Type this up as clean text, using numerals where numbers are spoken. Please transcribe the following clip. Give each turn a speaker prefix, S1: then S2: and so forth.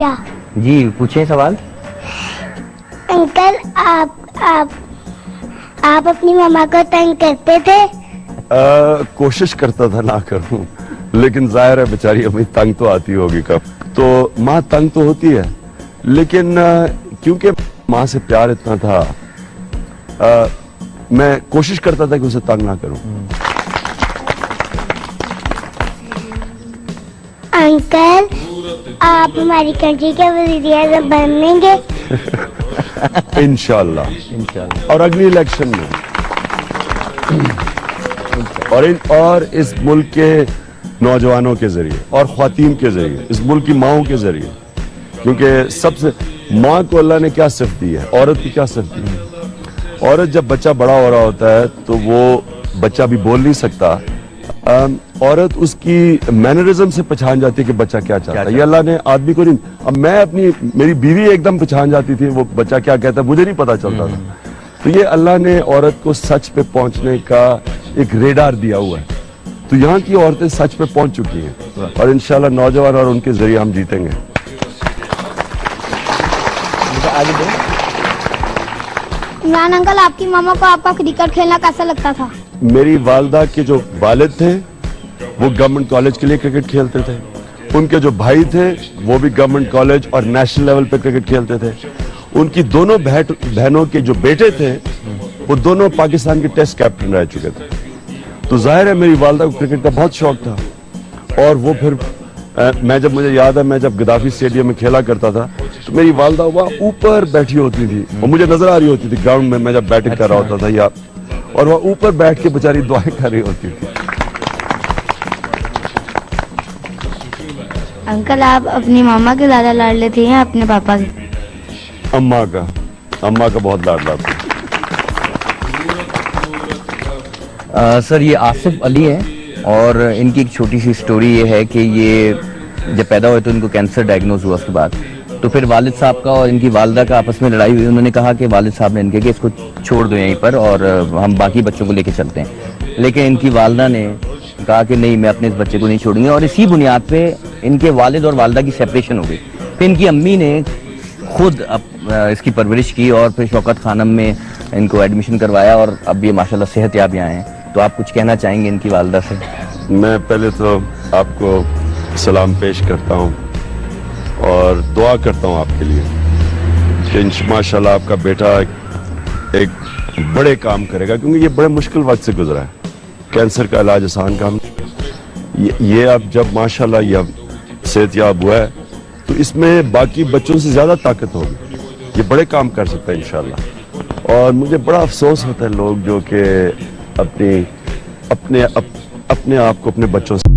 S1: क्या?
S2: जी पूछें सवाल।
S1: अंकल आप अपनी मम्मा को तंग करते थे?
S3: कोशिश करता था ना करूं, लेकिन जाहिर है बेचारी अभी तंग तो आती होगी कब। तो माँ तंग तो होती है, लेकिन क्योंकि माँ से प्यार इतना था, मैं कोशिश करता था कि उसे तंग ना करूं।
S1: अंकल आप हमारी कंट्री के वज़ीर-ए-आज़म बनेंगे?
S3: इंशाल्लाह। और अगली इलेक्शन में और इस मुल्क के नौजवानों के जरिए और ख्वातीन के जरिए, इस मुल्क की माओं के जरिए, क्योंकि सबसे माँ को अल्लाह ने क्या सिर्फ दी है, औरत की क्या सिर्फ दी है। औरत जब बच्चा बड़ा हो रहा होता है तो वो बच्चा भी बोल नहीं सकता, औरत उसकी मैनरिज्म से पहचान जाती है कि बच्चा क्या चाहता है। ये अल्लाह ने आदमी को नहीं। अब मैं मेरी बीवी एकदम पहचान जाती थी वो बच्चा क्या कहता है, मुझे नहीं पता चलता था। तो ये अल्लाह ने औरत को सच पे पहुंचने का एक रेडार दिया हुआ है। तो यहाँ की औरतें सच पे पहुंच चुकी हैं और इंशाल्लाह नौजवान और उनके जरिए हम जीतेंगे।
S1: इमरान अंकल आपकी मामा को आपका क्रिकेट खेलना कैसा लगता था?
S3: मेरी वालदा के जो वालिद थे वो गवर्नमेंट कॉलेज के लिए क्रिकेट खेलते थे, उनके जो भाई थे वो भी गवर्नमेंट कॉलेज और नेशनल लेवल पे क्रिकेट खेलते थे, उनकी दोनों बहनों के जो बेटे थे वो दोनों पाकिस्तान के टेस्ट कैप्टन रह चुके थे। तो जाहिर है मेरी वालदा को क्रिकेट का बहुत शौक था। और वो फिर मुझे याद है मैं जब गद्दाफी स्टेडियम में खेला करता था तो मेरी वालदा वहाँ ऊपर बैठी होती थी और मुझे नजर आ रही होती थी ग्राउंड में, मैं जब बैटिंग कर रहा होता था या, और वह ऊपर बैठ के बेचारी दुआएं कर रही होती थी।
S4: अंकल आप अपनी मामा के ज्यादा लाडले थे या अपने पापा के?
S3: अम्मा का बहुत लाडला था।
S2: सर ये आसिफ अली है और इनकी एक छोटी सी स्टोरी ये है कि ये जब पैदा हुए तो इनको कैंसर डायग्नोज हुआ। उसके बाद तो फिर वालिद साहब का और इनकी वालदा का आपस में लड़ाई हुई। उन्होंने कहा कि वालिद साहब ने इनके कि इसको छोड़ दो यहीं पर और हम बाकी बच्चों को लेके चलते हैं, लेकिन इनकी वालदा ने कहा कि नहीं मैं अपने इस बच्चे को नहीं छोड़ूंगी। और इसी बुनियाद पे इनके वालिद और वालदा की सेपरेशन हो गई। फिर इनकी अम्मी ने खुद इसकी परवरिश की और फिर शौकत खानम में इनको एडमिशन करवाया और अब ये माशाल्लाह सेहतयाब यहाँ हैं। तो आप कुछ कहना चाहेंगे इनकी वालदा से?
S3: मैं पहले तो आपको सलाम पेश करता हूँ और दुआ करता हूँ आपके लिए कि माशाल्लाह आपका बेटा एक बड़े काम करेगा, क्योंकि ये बड़े मुश्किल वक्त से गुजरा है। कैंसर का इलाज आसान काम, ये अब जब माशाल्लाह ये सेहतयाब हुआ है तो इसमें बाकी बच्चों से ज्यादा ताकत होगी, ये बड़े काम कर सकता है इंशाल्लाह। और मुझे बड़ा अफसोस होता है लोग जो कि अपने आप को अपने बच्चों से